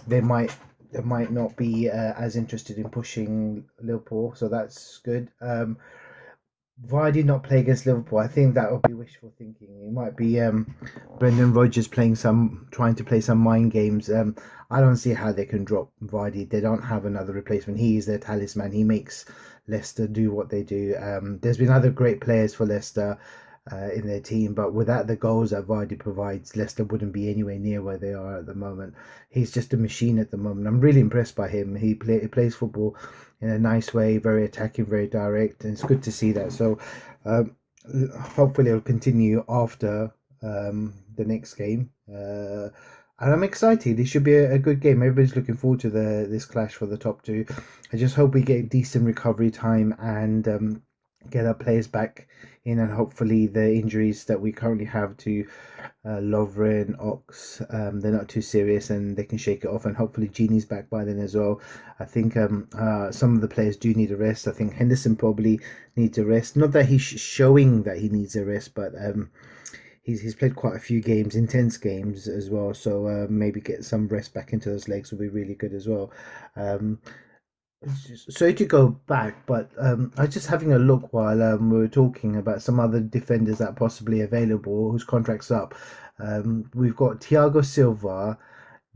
they might not be as interested in pushing Liverpool. So that's good. Vardy not play against Liverpool, I think that would be wishful thinking. It might be Brendan Rodgers trying to play some mind games. I don't see how they can drop Vardy. They don't have another replacement. He is their talisman. He makes Leicester do what they do. There's been other great players for Leicester in their team, but without the goals that Vardy provides, Leicester wouldn't be anywhere near where they are at the moment. He's just a machine at the moment. I'm really impressed by him. He plays football in a nice way, very attacking, very direct, and it's good to see that. So hopefully it'll continue after the next game. And I'm excited. It should be a good game. Everybody's looking forward to this clash for the top 2. I just hope we get decent recovery time and get our players back in, and hopefully the injuries that we currently have to Lovren, Ox, they're not too serious and they can shake it off, and hopefully Genie's back by then as well. I think some of the players do need a rest. I think Henderson probably needs a rest. Not that he's showing that he needs a rest, but he's played quite a few games, intense games as well, so maybe get some rest back into those legs will be really good as well. Sorry to go back, but I was just having a look while we were talking about some other defenders that are possibly available whose contract's up. We've got Thiago Silva,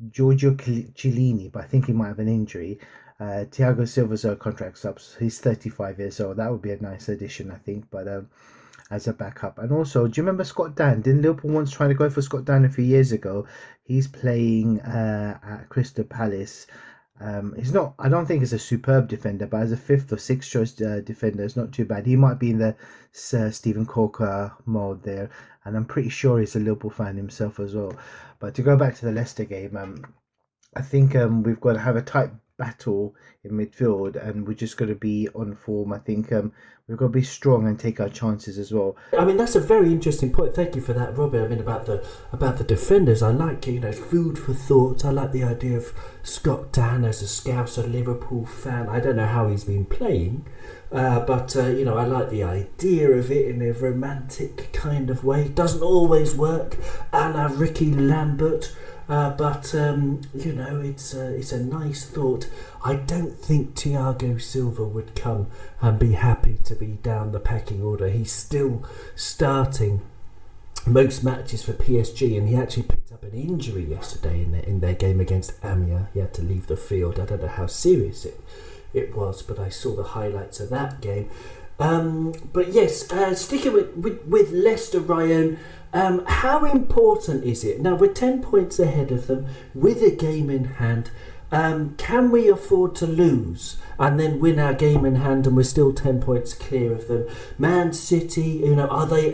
Giorgio Chiellini, but I think he might have an injury. Thiago Silva's contract's up. He's 35 years old. That would be a nice addition, I think. But as a backup. And also, do you remember Scott Dan? Didn't Liverpool once try to go for Scott Dan a few years ago? He's playing at Crystal Palace. He's not. I don't think he's a superb defender, but as a fifth or sixth choice defender, it's not too bad. He might be in the Stephen Corker mode there, and I'm pretty sure he's a Liverpool fan himself as well. But to go back to the Leicester game, I think we've got to have a tight battle in midfield, and we're just going to be on form. I think we've got to be strong and take our chances as well. I mean, that's a very interesting point. Thank you for that, Robert. I mean, about the defenders, I like, food for thought. I like the idea of Scott Dan as a Scouser Liverpool fan. I don't know how he's been playing, but I like the idea of it in a romantic kind of way. Doesn't always work, a la Ricky Lambert. But it's a nice thought. I don't think Thiago Silva would come and be happy to be down the pecking order. He's still starting most matches for PSG, and he actually picked up an injury yesterday in their game against Amiens. He had to leave the field. I don't know how serious it was, but I saw the highlights of that game. But yes, sticking with Leicester, Ryan. How important is it? Now, we're 10 points ahead of them with a game in hand. Can we afford to lose and then win our game in hand and we're still 10 points clear of them? Man City, are they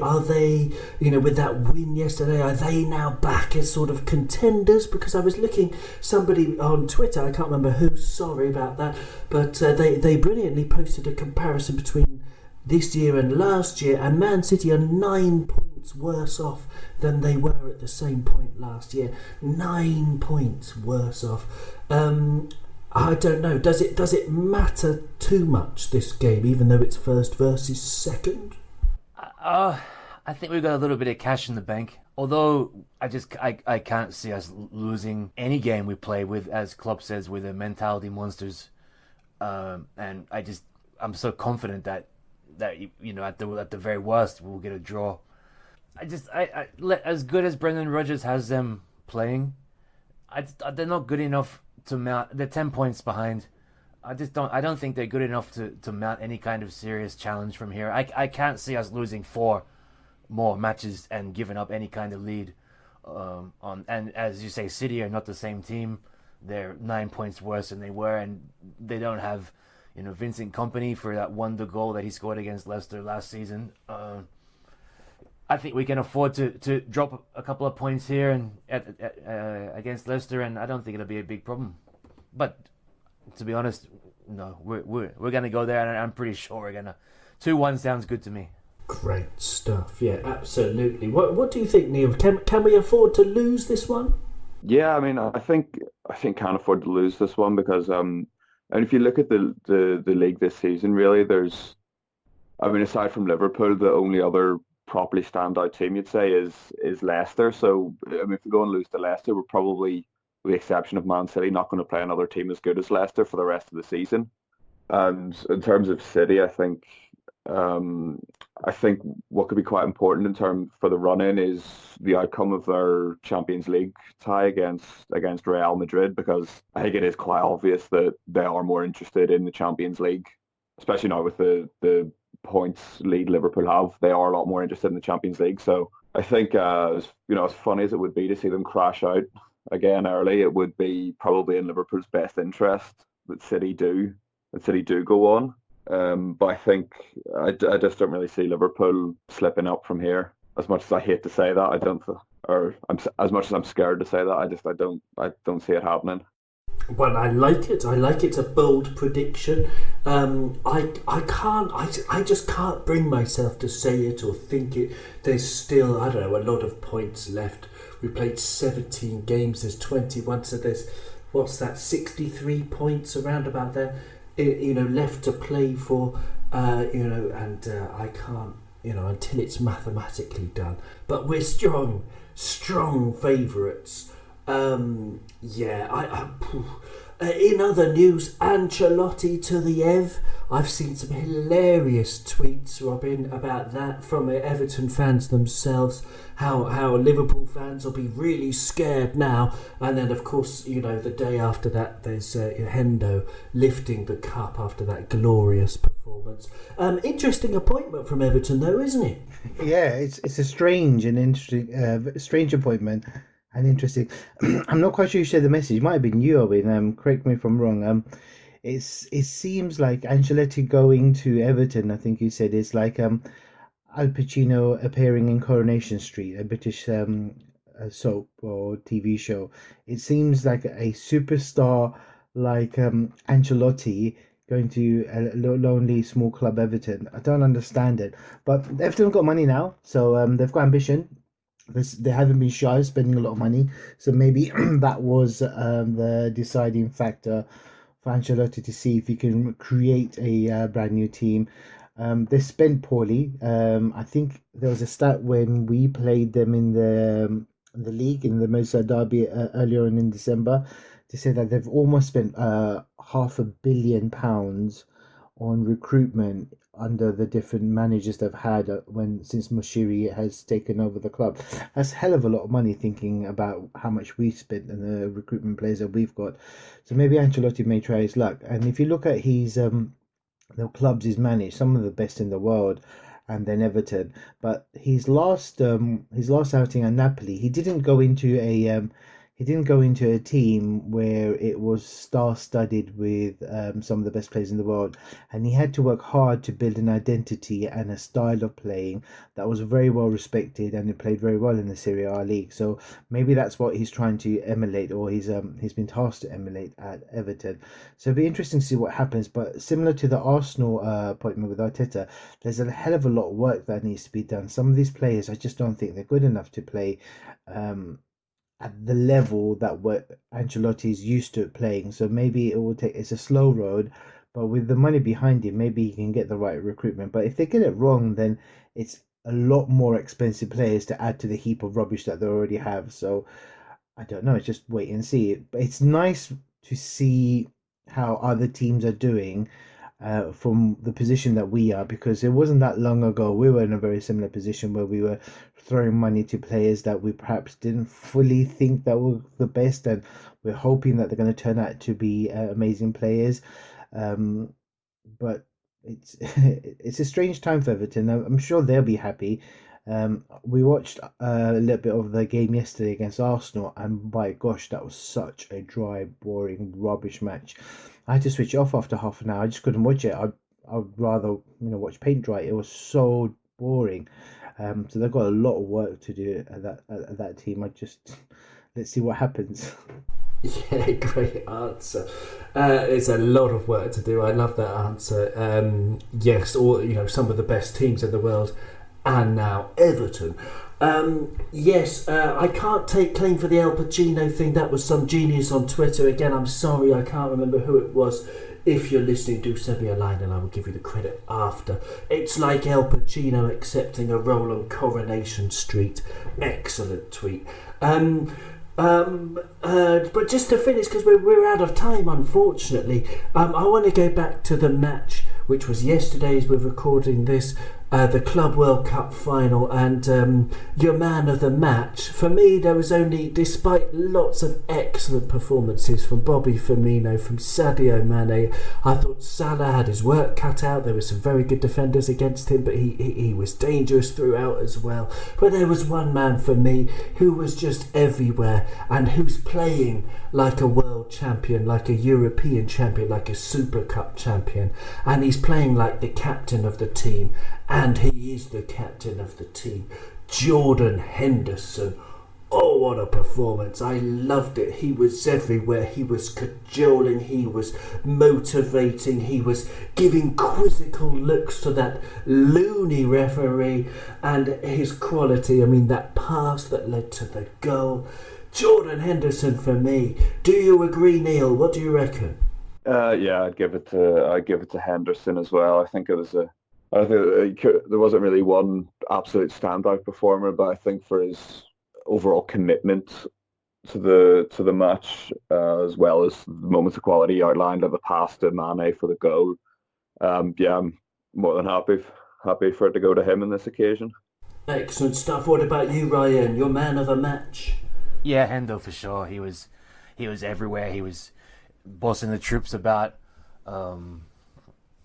with that win yesterday, are they now back as sort of contenders? Because I was looking, somebody on Twitter, I can't remember who, sorry about that, but they brilliantly posted a comparison between this year and last year, and Man City are 9 points worse off than they were at the same point last year. 9 points worse off. I don't know. Does it matter too much, this game, even though it's first versus second? I think we've got a little bit of cash in the bank. Although I can't see us losing any game we play with, as Klopp says, with the mentality monsters. And I'm so confident that at the very worst we'll get a draw. As good as Brendan Rodgers has them playing, they're not good enough to mount. They're 10 points behind. I don't think they're good enough to mount any kind of serious challenge from here. I can't see us losing 4 more matches and giving up any kind of lead. And as you say, City are not the same team. They're 9 points worse than they were, and they don't have Vincent Kompany for that wonder goal that he scored against Leicester last season. I think we can afford to drop a couple of points here and against Leicester, and I don't think it'll be a big problem. But to be honest, no, we're gonna go there, and I'm pretty sure we're gonna 2-1 sounds good to me. Great stuff, yeah, absolutely. What do you think, Neil? Can we afford to lose this one? Yeah, I mean, I think can't afford to lose this one because and if you look at the league this season, really, aside from Liverpool, the only other properly standout team you'd say is Leicester. So, if we go and lose to Leicester, we're probably, with the exception of Man City, not going to play another team as good as Leicester for the rest of the season. And in terms of City, I think what could be quite important for the run-in is the outcome of their Champions League tie against Real Madrid, because I think it is quite obvious that they are more interested in the Champions League, especially now with the points lead Liverpool have. They are a lot more interested in the Champions League. So I think, as funny as it would be to see them crash out again early, it would be probably in Liverpool's best interest that City do go on. But I think I just don't really see Liverpool slipping up from here. As much as I hate to say that, as much as I'm scared to say that, I don't see it happening. Well, I like it. It's a bold prediction. I just can't bring myself to say it or think it. There's still, a lot of points left. We played 17 games. There's 21. So there's, 63 points around about there. Left to play for, and I can't, until it's mathematically done. But we're strong favourites. In other news, Ancelotti to the Ev. I've seen some hilarious tweets, Robin, about that from Everton fans themselves. How Liverpool fans will be really scared now. And then, of course, the day after that, there's Hendo lifting the cup after that glorious performance. Interesting appointment from Everton, though, isn't it? Yeah, it's a strange and interesting, strange appointment and interesting. I'm not quite sure you shared the message. It might have been you, Owen. Correct me if I'm wrong. It seems like Ancelotti going to Everton, I think you said, is like Al Pacino appearing in Coronation Street, a British soap or TV show. It seems like a superstar like Ancelotti going to a lonely small club Everton. I don't understand it, but Everton have got money now, so they've got ambition. They haven't been shy of spending a lot of money, so maybe that was the deciding factor for Ancelotti to see if he can create a brand new team. They spent poorly. I think there was a stat when we played them in the league in the Merseyside derby earlier on in December, to say that they've almost spent £500 million on recruitment under the different managers they've had since Moshiri has taken over the club. That's a hell of a lot of money, thinking about how much we spent and the recruitment players that we've got. So maybe Ancelotti may try his luck. And if you look at the clubs he's managed, some of the best in the world, and then Everton. But his last outing at Napoli, he didn't go into a team where it was star-studded with some of the best players in the world, and he had to work hard to build an identity and a style of playing that was very well respected, and it played very well in the Serie A league. So maybe that's what he's trying to emulate, or he's been tasked to emulate at Everton. So it'll be interesting to see what happens. But similar to the Arsenal appointment with Arteta, there's a hell of a lot of work that needs to be done. Some of these players, I just don't think they're good enough to play at the level that what Ancelotti is used to playing. So maybe it's a slow road, but with the money behind him, maybe he can get the right recruitment. But if they get it wrong, then it's a lot more expensive players to add to the heap of rubbish that they already have. So I don't know, it's just wait and see. But it's nice to see how other teams are doing from the position that we are, because it wasn't that long ago we were in a very similar position where we were throwing money to players that we perhaps didn't fully think that were the best, and we're hoping that they're going to turn out to be amazing players. But it's a strange time for Everton. I'm sure they'll be happy. We watched a little bit of the game yesterday against Arsenal, and by gosh, that was such a dry, boring, rubbish match. I had to switch it off after half an hour. I just couldn't watch it. I'd rather watch paint dry. It was so boring. So they've got a lot of work to do at that team. Let's see what happens. Yeah, great answer. It's a lot of work to do. I love that answer. Yes, or some of the best teams in the world, and now Everton. Yes, I can't take claim for the Al Pacino thing. That was some genius on Twitter. Again, I'm sorry, I can't remember who it was. If you're listening, do send me a line and I will give you the credit after. It's like Al Pacino accepting a role on Coronation Street. Excellent tweet. But just to finish, because we're out of time, unfortunately, I want to go back to the match, which was yesterday as we're recording this, the Club World Cup final, and your man of the match. For me, there was only, despite lots of excellent performances from Bobby Firmino, from Sadio Mane, I thought Salah had his work cut out. There were some very good defenders against him, but he was dangerous throughout as well. But there was one man for me who was just everywhere, and who's playing like a world champion, like a European champion, like a Super Cup champion, and he's playing like the captain of the team. And he is the captain of the team, Jordan Henderson. Oh, what a performance. I loved it. He was everywhere. He was cajoling. He was motivating. He was giving quizzical looks to that loony referee. And his quality, that pass that led to the goal. Jordan Henderson for me. Do you agree, Neil? What do you reckon? Yeah, I'd give it to Henderson as well. I think there wasn't really one absolute standout performer, but I think for his overall commitment to the match, as well as the moments of quality outlined at the pass to Mane for the goal. Yeah, I'm more than happy for it to go to him on this occasion. Excellent stuff. What about you, Ryan? Your man of the match? Yeah, Hendo for sure. He was everywhere. He was bossing the troops about.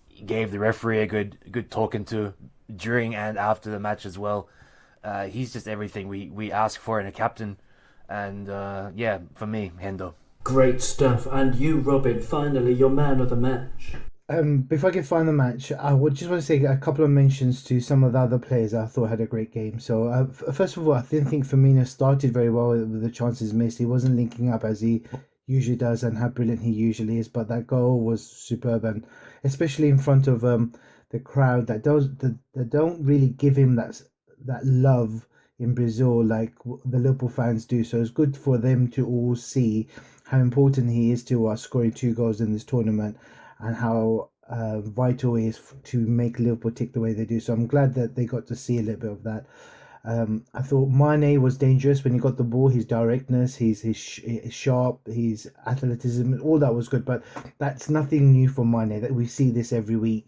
He gave the referee a good talking to during and after the match as well. He's just everything we ask for in a captain. And yeah, for me, Hendo. Great stuff. And you, Robin, finally, your man of the match. Before I get find the match, I would just want to say a couple of mentions to some of the other players I thought had a great game. So, first of all, I didn't think Firmino started very well with the chances missed. He wasn't linking up as he usually does and how brilliant he usually is. But that goal was superb, and especially in front of the crowd that don't really give him that love in Brazil like the Liverpool fans do. So it's good for them to all see how important he is to us, scoring 2 goals in this tournament, and how vital it is to make Liverpool tick the way they do. So I'm glad that they got to see a little bit of that. I thought Mane was dangerous when he got the ball. His directness, his sharp, his athleticism, all that was good. But that's nothing new for Mane. That we see this every week.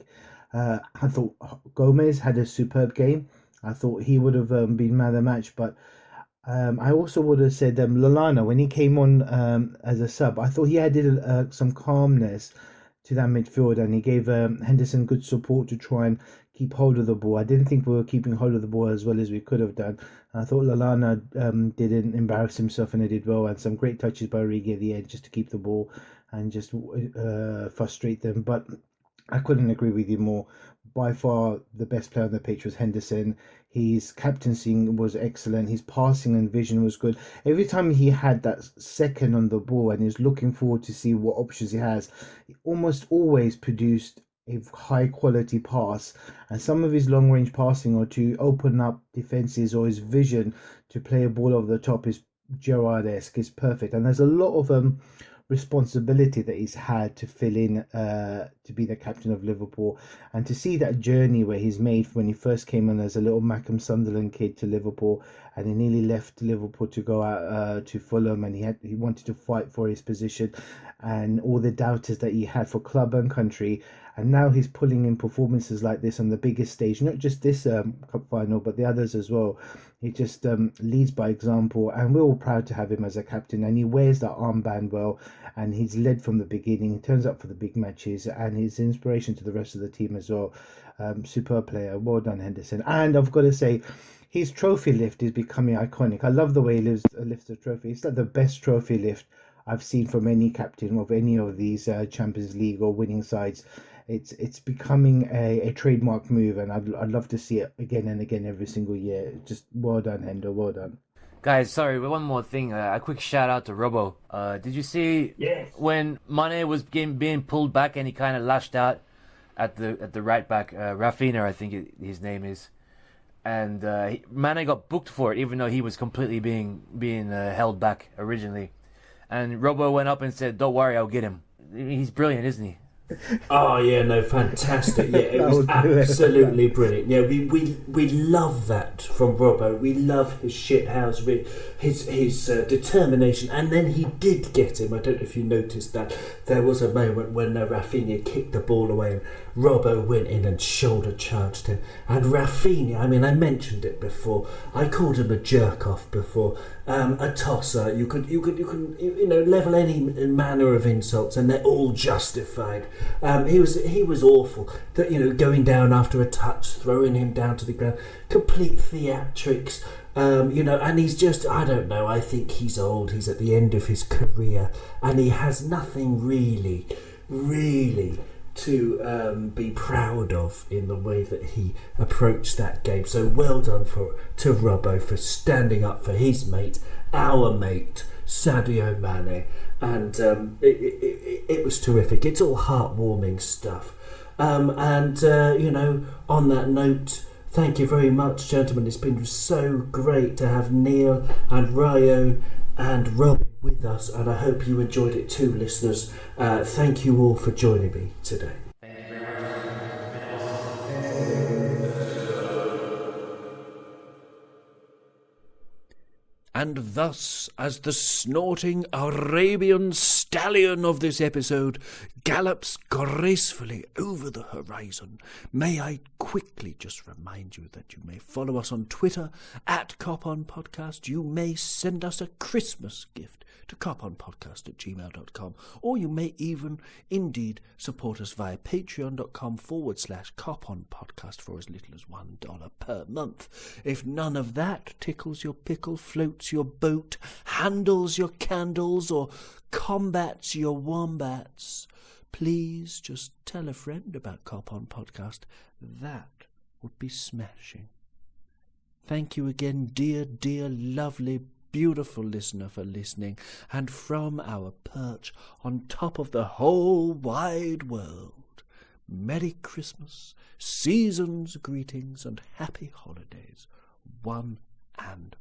I thought Gomez had a superb game. I thought he would have been man of the match, but I also would have said Lallana when he came on as a sub. I thought he added some calmness to that midfield, and he gave Henderson good support to try and keep hold of the ball. I didn't think we were keeping hold of the ball as well as we could have done. I thought Lallana didn't embarrass himself, and he did well, and some great touches by Origi at the end just to keep the ball and just frustrate them. But I couldn't agree with you more. By far, the best player on the pitch was Henderson. His captaincy was excellent. His passing and vision was good. Every time he had that second on the ball and he was looking forward to see what options he has, he almost always produced a high quality pass. And some of his long range passing or to open up defenses or his vision to play a ball over the top is Gerrard-esque, is perfect. And there's a lot of responsibility that he's had to fill in to be the captain of Liverpool, and to see that journey where he's made when he first came in as a little Mackham Sunderland kid to Liverpool, and he nearly left Liverpool to go out to Fulham, and he wanted to fight for his position, and all the doubters that he had for club and country, and now he's pulling in performances like this on the biggest stage, not just this cup final but the others as well. He just leads by example, and we're all proud to have him as a captain, and he wears that armband well, and he's led from the beginning. He turns up for the big matches, and he's inspiration to the rest of the team as well. Superb player. Well done, Henderson. And I've got to say, his trophy lift is becoming iconic. I love the way he lifts the trophy. It's like the best trophy lift I've seen from any captain of any of these Champions League or winning sides. It's becoming a trademark move, and I'd love to see it again and again every single year. Just well done, Hendo. Well done. Guys, sorry, one more thing. A quick shout out to Robbo. Did you see when Mane was being pulled back and he kind of lashed out at the right back, Rafinha, I think his name is, and Mane got booked for it, even though he was completely being held back originally. And Robbo went up and said, "Don't worry, I'll get him." He's brilliant, isn't he? Oh yeah, no, fantastic. Yeah, it was absolutely brilliant. Yeah, we love that from Robbo. We love his shithouse, his determination, and then he did get him. I don't know if you noticed that there was a moment when Rafinha kicked the ball away and Robbo went in and shoulder charged him. And Rafinha, I mean, I mentioned it before. I called him a jerk off before. A tosser. You can level any manner of insults, and they're all justified. He was awful. That going down after a touch, throwing him down to the ground, complete theatrics. And he's just, I don't know. I think he's old. He's at the end of his career, and he has nothing really to be proud of in the way that he approached that game. So well done to Robbo for standing up for his mate, our mate, Sadio Mane, and it was terrific. It's all heartwarming stuff. On that note, thank you very much, gentlemen. It's been so great to have Neil and Ryan and Robin with us, and I hope you enjoyed it too, listeners. Thank you all for joining me today. And thus, as the snorting Arabian stallion of this episode gallops gracefully over the horizon, may I quickly just remind you that you may follow us on Twitter at Kop On Podcast. You may send us a Christmas gift to koponpodcast@gmail.com, or you may even indeed support us via patreon.com/koponpodcast for as little as $1 per month. If none of that tickles your pickle, floats your boat, handles your candles, or combats your wombats, please just tell a friend about Kop On Podcast. That would be smashing. Thank you again, dear, lovely, beautiful listener, for listening, and from our perch on top of the whole wide world, Merry Christmas, season's greetings, and happy holidays, one and